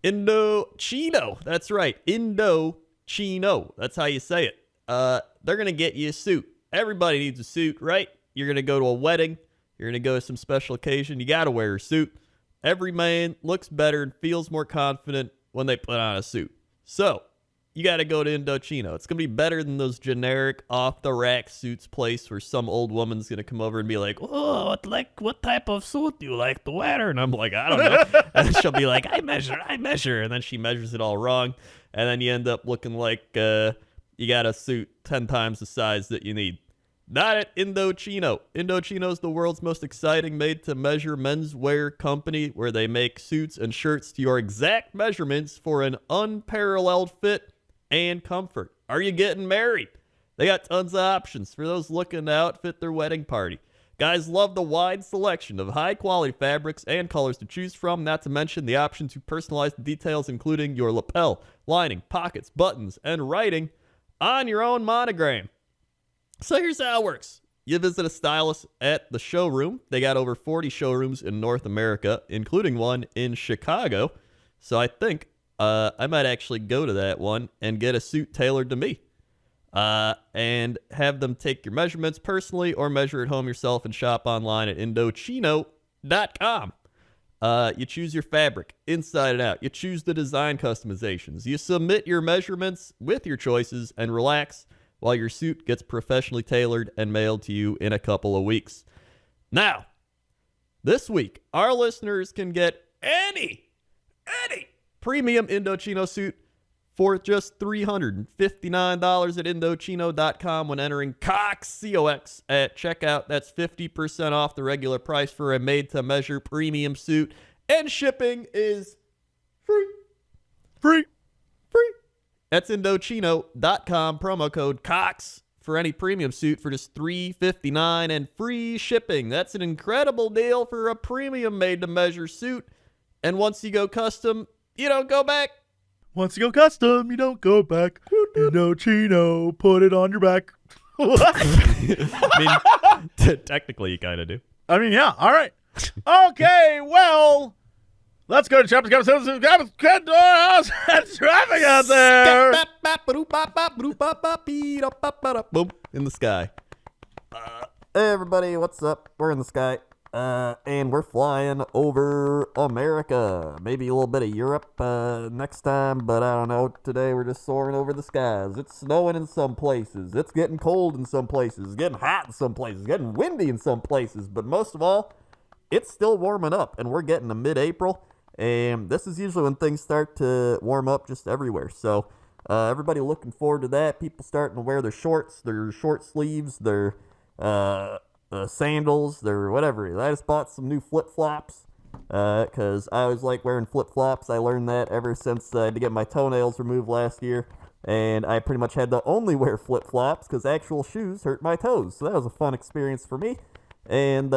Indochino. That's right. Indochino. That's how you say it. They're going to get you a suit. Everybody needs a suit, right? You're going to go to a wedding. You're going to go to some special occasion. You got to wear a suit. Every man looks better and feels more confident when they put on a suit. So you got to go to Indochino. It's going to be better than those generic off-the-rack suits place where some old woman's going to come over and be like, oh, what type of suit do you like to wear? And I'm like, I don't know. And then she'll be like, I measure. And then she measures it all wrong. And then you end up looking like you got a suit 10 times the size that you need. Not at Indochino. Indochino is the world's most exciting made-to-measure menswear company where they make suits and shirts to your exact measurements for an unparalleled fit and comfort. Are you getting married? They got tons of options for those looking to outfit their wedding party. Guys love the wide selection of high-quality fabrics and colors to choose from, not to mention the option to personalize the details, including your lapel, lining, pockets, buttons, and writing on your own monogram. So here's how it works. You visit a stylist at the showroom. They got over 40 showrooms in North America, including one in Chicago. So I think I might actually go to that one and get a suit tailored to me. And have them take your measurements personally or measure at home yourself and shop online at Indochino.com. You choose your fabric inside and out. You choose the design customizations. You submit your measurements with your choices and relax while your suit gets professionally tailored and mailed to you in a couple of weeks. Now, this week, our listeners can get any premium Indochino suit for just $359 at Indochino.com when entering COX, C-O-X, at checkout. That's 50% off the regular price for a made-to-measure premium suit. And shipping is free. Free. That's Indochino.com, promo code COX for any premium suit for just $359 and free shipping. That's an incredible deal for a premium made-to-measure suit. And once you go custom, you don't go back. Once you go custom, you don't go back. Indochino, put it on your back. I mean, technically you kind of do. I mean, yeah. All right. Okay, well, let's go to chapter Crendor. How's that traffic out there? In the sky. Hey everybody, what's up? We're in the sky. And we're flying over America. Maybe a little bit of Europe next time, but I don't know. Today we're just soaring over the skies. It's snowing in some places. It's getting cold in some places. It's getting hot in some places. It's getting windy in some places. But most of all, it's still warming up, and we're getting to mid-April. And this is usually when things start to warm up just everywhere. So everybody looking forward to that. People starting to wear their shorts, their short sleeves, their sandals, their whatever. I just bought some new flip-flops because I always like wearing flip-flops. I learned that ever since I had to get my toenails removed last year, and I pretty much had to only wear flip-flops because actual shoes hurt my toes. So that was a fun experience for me. And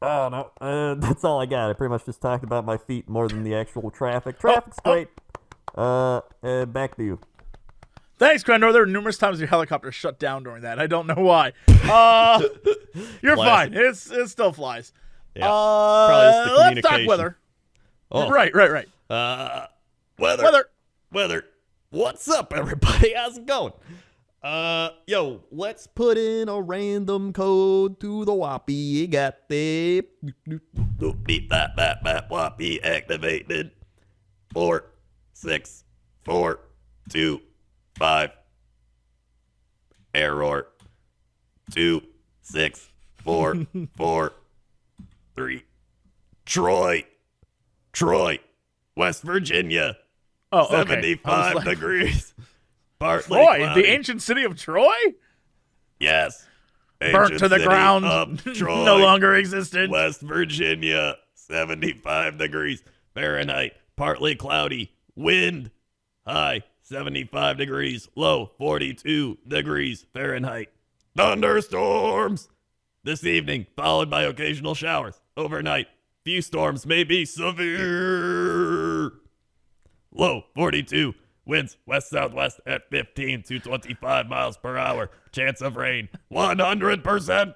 I don't know. That's all I got. I pretty much just talked about my feet more than the actual traffic. Traffic's great. Back to you. Thanks, Crendor. There were numerous times your helicopter shut down during that. I don't know why. You're fine. It still flies. Yeah, probably just the let's communication. talk weather. Oh. Right. Weather. What's up, everybody? How's it going? Yo, let's put in a random code to the Whoppy. Got the beep that Whoppy activated. 4, 6, 4, 2, 5. Error. 2, 6, 4, 4, 3. Troy, West Virginia. Oh, okay. 75 degrees. Partly Troy, cloudy. the ancient city of Troy? Yes. Burnt Ancient to the city ground. of Troy, No longer existed. West Virginia. 75 degrees Fahrenheit. Partly cloudy. Wind. High 75 degrees. Low 42 degrees Fahrenheit. Thunderstorms this evening, followed by occasional showers. Overnight, few storms may be severe. Low 42. Winds west-southwest at 15 to 25 miles per hour. Chance of rain 100%.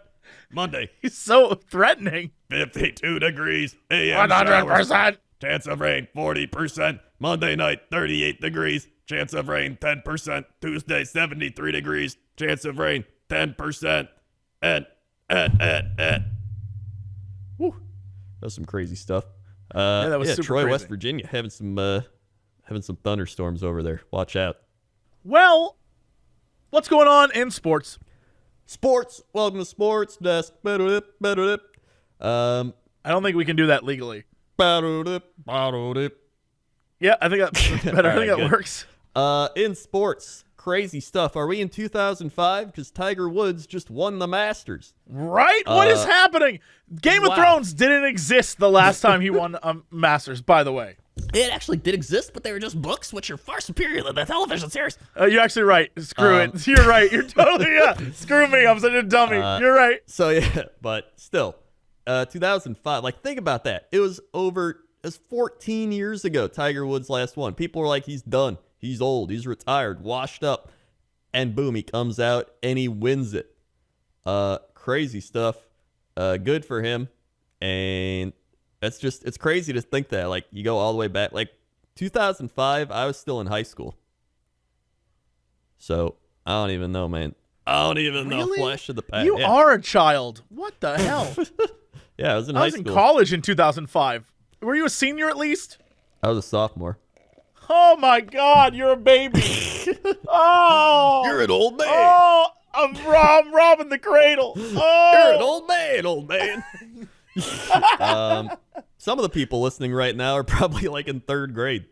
Monday, He's so threatening. 52 degrees. AM showers. 100%. Chance of rain 40%. Monday night, 38 degrees. Chance of rain 10%. Tuesday, 73 degrees. Chance of rain 10%. And. Woo. That's some crazy stuff. that was super Troy, crazy. West Virginia, having some thunderstorms over there. Watch out. Well, what's going on in sports? Sports. Welcome to Sports Desk. I don't think we can do that legally. Yeah, I think that's better. I think that good. works. In sports, crazy stuff. Are we in 2005? Because Tiger Woods just won the Masters. Right? What is happening? Game of wow. Thrones didn't exist the last time he won a Masters, by the way. It actually did exist, but they were just books, which are far superior than the television series. You're actually right. Screw it. You're right. You're totally, Screw me. I'm such a dummy. You're right. So, yeah, but still, 2005, like, think about that. It was 14 years ago, Tiger Woods last won. People were like, he's done. He's old. He's retired, washed up. And boom, he comes out and he wins it. Crazy stuff. Good for him. And it's crazy to think that. Like, you go all the way back. Like, 2005, I was still in high school. So, I don't even know, man. I don't even know. Really? Flash of the past. You are a child. What the hell? Yeah, I was in I high was in school. college in 2005. Were you a senior at least? I was a sophomore. Oh my God, you're a baby. Oh, You're an old man. Oh, I'm robbing the cradle. Oh, You're an old man. Some of the people listening right now are probably like in 3rd grade.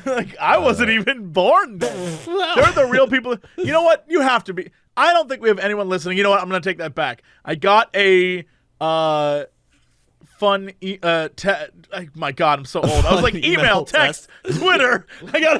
Like I wasn't even born then. They're the real people. You know what? You have to be. I don't think we have anyone listening. You know what? I'm gonna take that back. I got a fun. My God, I'm so old. I was like email, text, Twitter. I got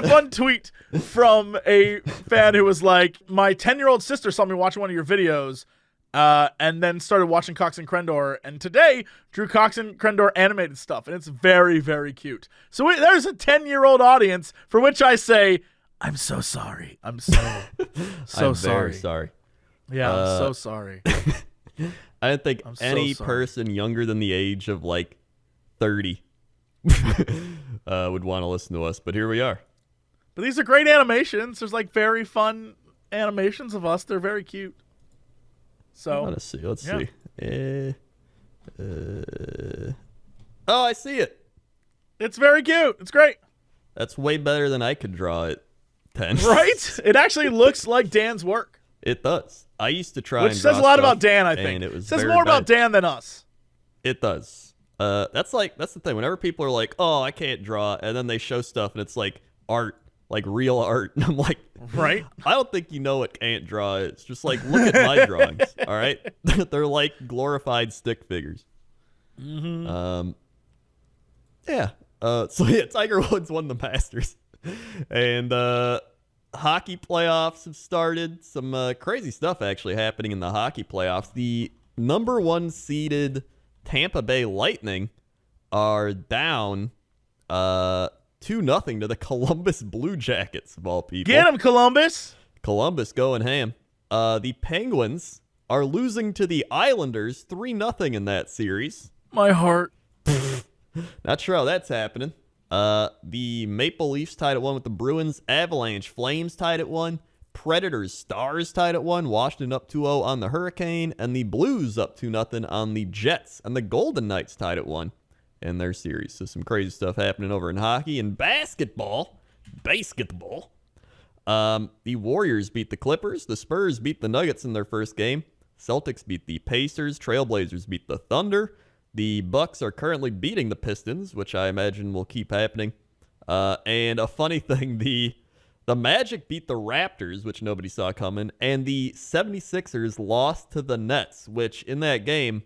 a fun tweet from a fan who was like, my 10-year-old sister saw me watching one of your videos. And then started watching Cox and Crendor, and today drew Cox and Crendor animated stuff, and it's very, very cute. So there's a 10-year-old audience for which I say, I'm so sorry. I'm so I'm sorry. Very sorry. Yeah, I'm so sorry. I don't think so any sorry. person younger than the age of like 30 would want to listen to us, but here we are. But these are great animations. There's like very fun animations of us. They're very cute. So Let's see. Oh, I see it. it's very cute. It's great. That's way better than I could draw it. 10. Right? It actually looks like Dan's work. It does. I used to try Which and says draw a lot stuff, about Dan, I think. and it was says very more about bad. Dan than us. It does. That's the thing. Whenever people are like, "Oh, I can't draw," and then they show stuff and it's like art, like real art, and I'm like, Right? I don't think you know what can't draw is. Just like look at my drawings. All right, they're like glorified stick figures. Mm-hmm. Yeah. So yeah, Tiger Woods won the Masters, and hockey playoffs have started. Some crazy stuff actually happening in the hockey playoffs. The number 1 seeded Tampa Bay Lightning are down 2-0 to the Columbus Blue Jackets of all people. Get him, Columbus. Columbus going ham. The Penguins are losing to the Islanders 3-0 in that series. My heart. Not sure how that's happening. The Maple Leafs tied at 1 with the Bruins. Avalanche Flames tied at 1. Predators Stars tied at 1. Washington up 2-0 on the Hurricane. And the Blues up 2-0 on the Jets. And the Golden Knights tied at 1 in their series. So some crazy stuff happening over in hockey. And basketball. The Warriors beat the Clippers. The Spurs beat the Nuggets in their first game. Celtics beat the Pacers. Trailblazers beat the Thunder. The Bucks are currently beating the Pistons, which I imagine will keep happening. And a funny thing, the Magic beat the Raptors, which nobody saw coming, and the 76ers lost to the Nets, which in that game,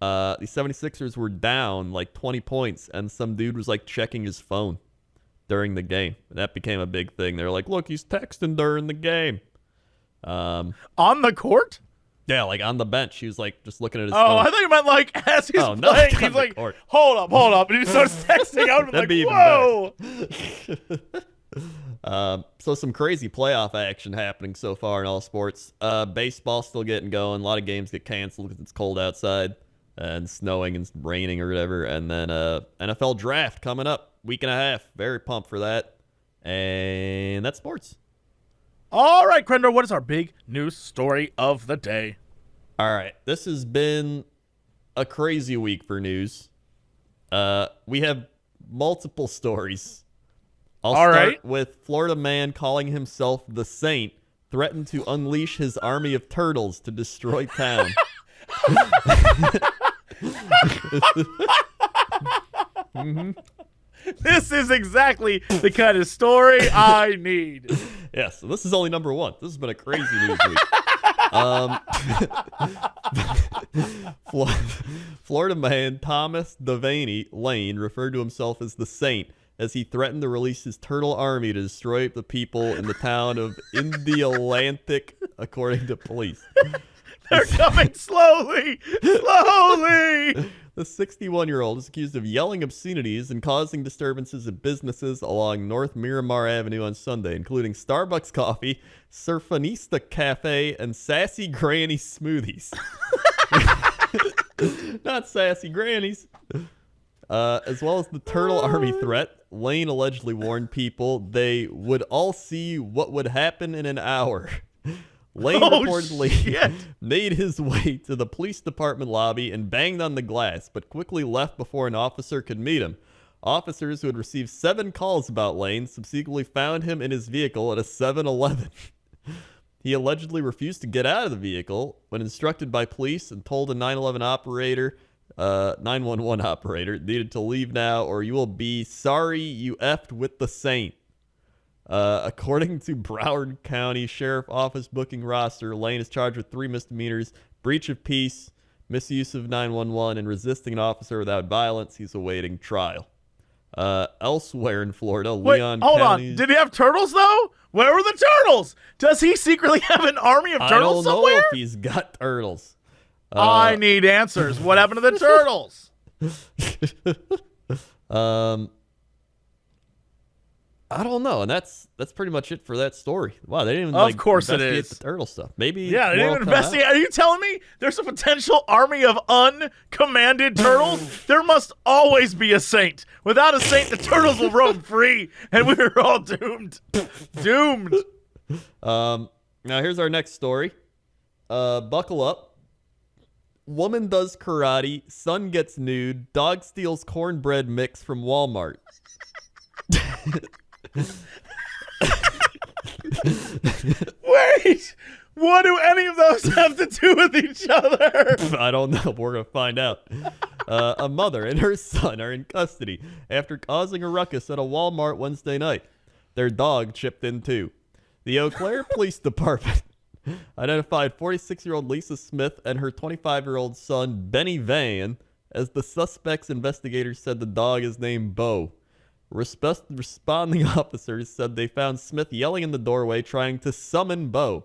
the 76ers were down like 20 points, and some dude was like checking his phone during the game. That became a big thing. They were like, look, he's texting during the game. On the court? Yeah, like on the bench. He was like just looking at his Oh, phone. I thought you meant like as he's Oh, no, playing. on He's the like, court. hold up. And he starts texting out. And That'd like, be even whoa. So some crazy playoff action happening so far in all sports. Baseball still getting going. A lot of games get canceled because it's cold outside and snowing and raining or whatever. And then NFL draft coming up, week and a half. Very pumped for that. And that's sports. All right, Crendor, what is our big news story of the day? All right, this has been a crazy week for news. We have multiple stories. I'll start with Florida man calling himself the Saint threatened to unleash his army of turtles to destroy town. This is exactly the kind of story I need. Yeah, so this is only number 1. This has been a crazy news week. Florida man Thomas Devaney Lane referred to himself as the Saint as he threatened to release his turtle army to destroy the people in the town of Indialantic, according to police. They're coming slowly. The 61-year-old is accused of yelling obscenities and causing disturbances at businesses along North Miramar Avenue on Sunday, including Starbucks Coffee, Surfanista Cafe, and Sassy Granny Smoothies. Not Sassy Grannies. As well as the Turtle Army threat, Lane allegedly warned people they would all see what would happen in an hour. Lane Oh, reportedly shit. made his way to the police department lobby and banged on the glass, but quickly left before an officer could meet him. Officers who had received 7 calls about Lane subsequently found him in his vehicle at a 7-Eleven. He allegedly refused to get out of the vehicle when instructed by police and told a 911 operator needed to leave now or you will be sorry you effed with the saint. According to Broward County Sheriff Office booking roster, Lane is charged with 3 misdemeanors, breach of peace, misuse of 911, and resisting an officer without violence. He's awaiting trial. Elsewhere in Florida, Wait, Leon hold County. on. Did he have turtles, though? Where were the turtles? Does he secretly have an army of turtles I don't somewhere? know if he's got turtles. I need answers. What happened to the turtles? I don't know, and that's pretty much it for that story. Wow, they didn't even Of course it investigate is. the turtle stuff. Maybe Yeah, they more didn't will even come out. investigate. Are you telling me there's a potential army of uncommanded turtles? There must always be a saint. Without a saint, the turtles will roam free, and we're all doomed. Doomed. Now here's our next story. Buckle up. Woman does karate. Son gets nude. Dog steals cornbread mix from Walmart. Wait, what do any of those have to do with each other? I don't know. But we're gonna find out. A mother and her son are in custody after causing a ruckus at a Walmart Wednesday night. Their dog chipped in too. The Eau Claire Police Department identified 46-year-old Lisa Smith and her 25-year-old son Benny Van as the suspects. Investigators said the dog is named Bo. Responding officers said they found Smith yelling in the doorway trying to summon Bo.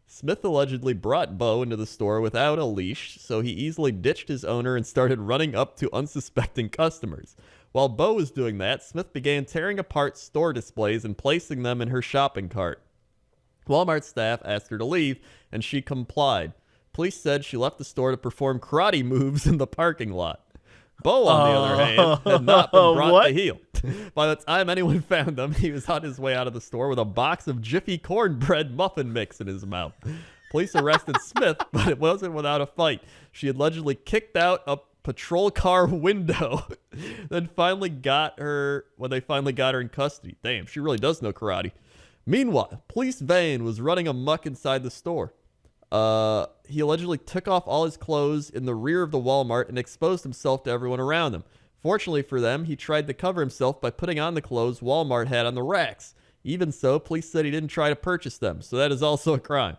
Smith allegedly brought Bo into the store without a leash, so he easily ditched his owner and started running up to unsuspecting customers. While Bo was doing that, Smith began tearing apart store displays and placing them in her shopping cart. Walmart staff asked her to leave, and she complied. Police said she left the store to perform karate moves in the parking lot. Bo, on the other hand, had not been brought to heel. By the time anyone found him, he was on his way out of the store with a box of Jiffy cornbread muffin mix in his mouth. Police arrested Smith, but it wasn't without a fight. She allegedly kicked out a patrol car window, then when they finally got her in custody. Damn, she really does know karate. Meanwhile, police van was running amok inside the store. He allegedly took off all his clothes in the rear of the Walmart and exposed himself to everyone around him. Fortunately for them, he tried to cover himself by putting on the clothes Walmart had on the racks. Even so, police said he didn't try to purchase them, so that is also a crime.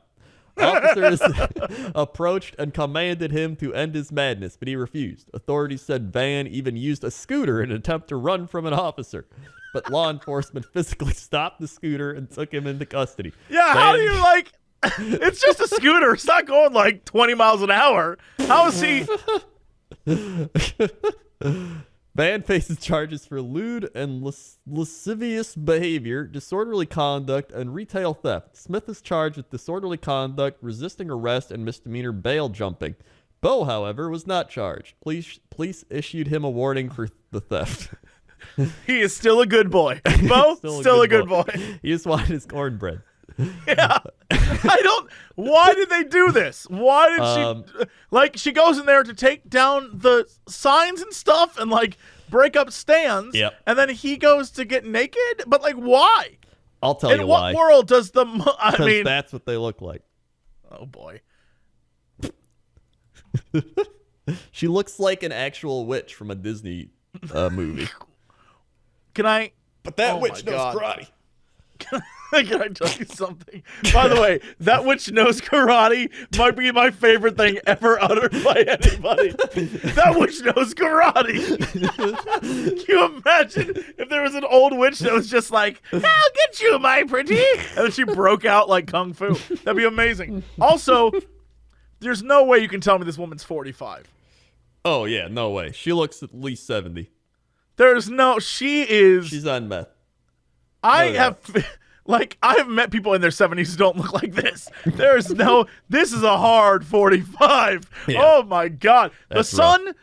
Officers approached and commanded him to end his madness, but he refused. Authorities said Van even used a scooter in an attempt to run from an officer, but law enforcement physically stopped the scooter and took him into custody. Yeah, how do you, like... It's just a scooter. It's not going like 20 miles an hour. How is he... Van faces charges for lewd and lascivious behavior, disorderly conduct, and retail theft. Smith is charged with disorderly conduct, resisting arrest, and misdemeanor bail jumping. Bo, however, was not charged. Police issued him a warning for the theft. He is still a good boy. Bo, still a good boy. He just wanted his cornbread. Yeah. Why did they do this? Why did she goes in there to take down the signs and stuff and like break up stands. Yep. And then he goes to get naked? But like, why? I'll tell you why. In what world does I mean, that's what they look like. oh boy. She looks like an actual witch from a Disney movie. Can I? But that Oh witch my knows God. karate. Can I tell you something? By the way, that witch knows karate might be my favorite thing ever uttered by anybody. That witch knows karate. Can you imagine if there was an old witch that was just like, I'll get you, my pretty. And then she broke out like kung fu. That'd be amazing. Also, there's no way you can tell me this woman's 45. Oh, yeah, no way. She looks at least 70. She's on meth. I have met people in their 70s who don't look like this. This is a hard 45. Yeah. Oh my God. That's the son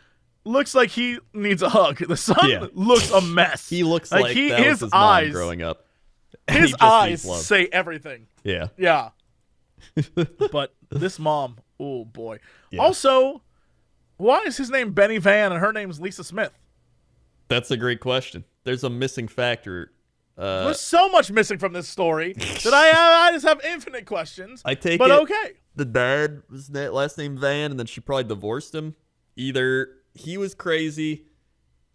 looks like he needs a hug. The son looks a mess. He looks like that was his mom eyes growing up. His eyes say everything. Yeah. Yeah. But this mom, oh boy. Yeah. Also, why is his name Benny Van and her name's Lisa Smith? That's a great question. There's a missing factor. There's so much missing from this story that I just have infinite questions. I take but it okay. the dad was last name Van, and then she probably divorced him. Either he was crazy,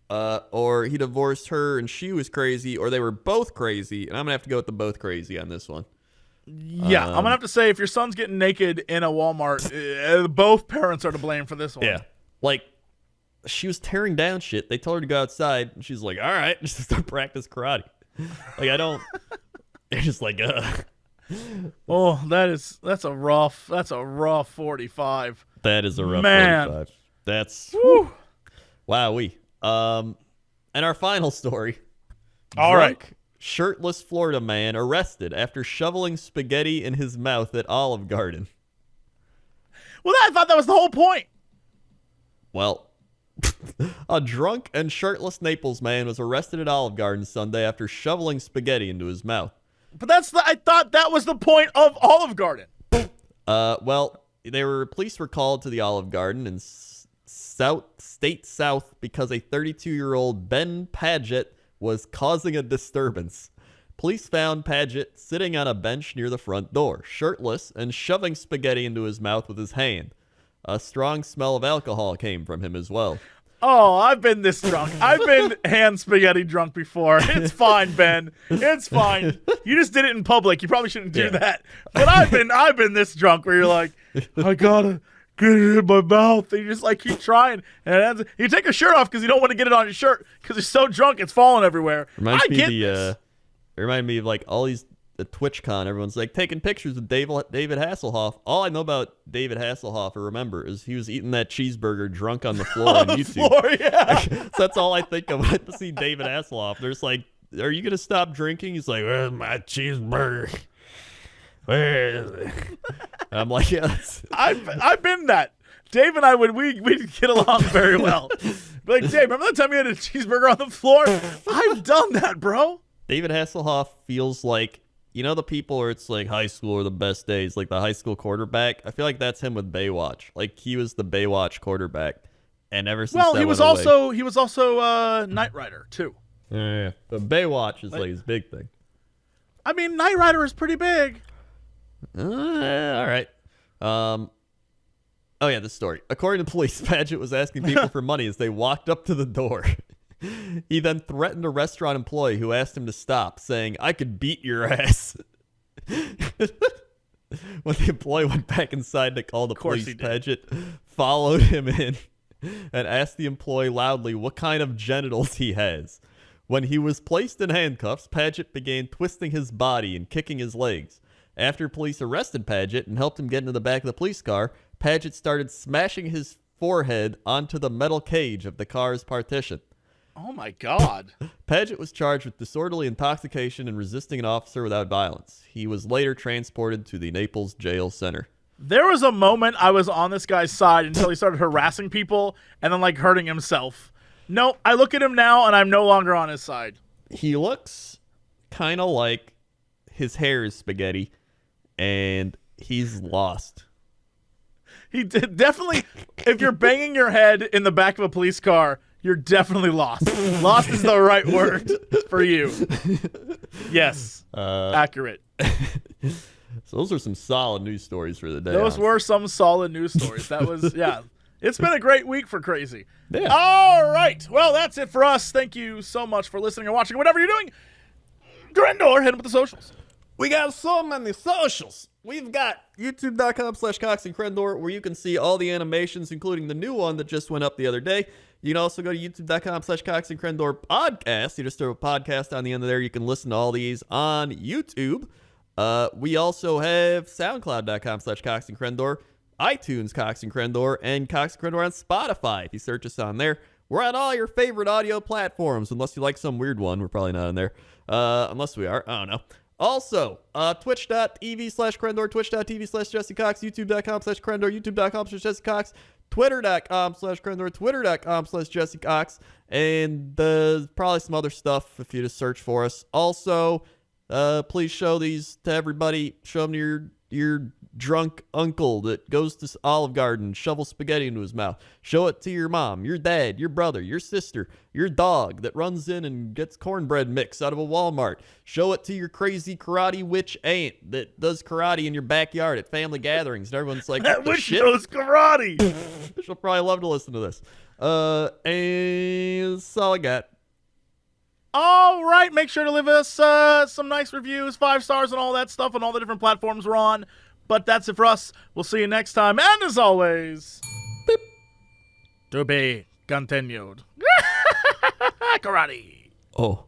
or he divorced her and she was crazy, or they were both crazy. And I'm gonna have to go with the both crazy on this one. Yeah, I'm gonna have to say if your son's getting naked in a Walmart, both parents are to blame for this one. Yeah, like she was tearing down shit. They told her to go outside, and she's like, "All right, just start practice karate." Like I don't. They're just like, Oh, that's a rough 45. That is a rough Man. 45. That's Whew. wowee. And our final story. All right. Drunk, shirtless Florida man arrested after shoveling spaghetti in his mouth at Olive Garden. Well, I thought that was the whole point. Well, a drunk and shirtless Naples man was arrested at Olive Garden Sunday after shoveling spaghetti into his mouth. But I thought that was the point of Olive Garden. Well, police were called to the Olive Garden in State South because a 32-year-old Ben Paget was causing a disturbance. Police found Paget sitting on a bench near the front door, shirtless and shoving spaghetti into his mouth with his hand. A strong smell of alcohol came from him as well. Oh, I've been this drunk. I've been hand spaghetti drunk before. It's fine, Ben. It's fine. You just did it in public. You probably shouldn't do that. But I've been this drunk where you're like, I gotta get it in my mouth. And you just like keep trying. And you take your shirt off because you don't want to get it on your shirt because you're so drunk it's falling everywhere. It reminded me of like all these the TwitchCon. Everyone's like taking pictures with David Hasselhoff. All I know about David Hasselhoff, or remember, is he was eating that cheeseburger drunk on the floor on YouTube. Yeah. So that's all I think of when I see David Hasselhoff. There's like, are you gonna stop drinking? He's like, where's my cheeseburger? Where is it? And I'm like, yeah. I've been that. Dave and I we'd get along very well. But like, Dave, remember that time you had a cheeseburger on the floor? I've done that, bro. David Hasselhoff feels like, you know, the people where it's like high school are the best days, like the high school quarterback. I feel like that's him with Baywatch. Like he was the Baywatch quarterback, and ever since he was also Knight Rider too. Yeah. But Baywatch is like his big thing. I mean, Knight Rider is pretty big. All right. Oh yeah, this story. According to police, Paget was asking people for money as they walked up to the door. He then threatened a restaurant employee who asked him to stop, saying, "I could beat your ass." When the employee went back inside to call the police, Paget followed him in and asked the employee loudly what kind of genitals he has. When he was placed in handcuffs, Paget began twisting his body and kicking his legs. After police arrested Paget and helped him get into the back of the police car, Paget started smashing his forehead onto the metal cage of the car's partition. Oh my God. Paget was charged with disorderly intoxication and resisting an officer without violence. He was later transported to the Naples Jail Center. There was a moment I was on this guy's side until he started harassing people and then like hurting himself. No, I look at him now and I'm no longer on his side. He looks kind of like his hair is spaghetti and he's lost. He did definitely, if you're banging your head in the back of a police car, you're definitely lost. Lost is the right word for you. Yes. Accurate. So those are some solid news stories for the day. Those were some solid news stories. That was, yeah. It's been a great week for Crazy. Yeah. All right. Well, that's it for us. Thank you so much for listening and watching. Whatever you're doing, Crendor, hit him with the socials. We got so many socials. We've got youtube.com/Cox and Crendor, where you can see all the animations, including the new one that just went up the other day. You can also go to youtube.com/Cox and Crendor podcast. You just throw a podcast on the end of there. You can listen to all these on YouTube. We also have soundcloud.com/Cox and Crendor, iTunes Cox and Crendor, and Cox and Crendor on Spotify. If you search us on there, we're on all your favorite audio platforms, unless you like some weird one. We're probably not on there. Unless we are. I don't know. Also, twitch.tv/Crendor, twitch.tv/Jesse Cox, youtube.com/Crendor, youtube.com/Jesse Cox, twitter.com/Crendor, twitter.com/Jesse Cox, and probably some other stuff if you just search for us. Also, please show these to everybody. Show them to your drunk uncle that goes to Olive Garden and shovels spaghetti into his mouth. Show it to your mom, your dad, your brother, your sister, your dog that runs in and gets cornbread mix out of a Walmart. Show it to your crazy karate witch aunt that does karate in your backyard at family gatherings. And everyone's like, That what the witch shit? knows karate. She'll probably love to listen to this. And that's all I got. All right, make sure to leave us some nice reviews, 5 stars and all that stuff on all the different platforms we're on. But that's it for us. We'll see you next time. And as always, beep, to be continued. Karate. Oh.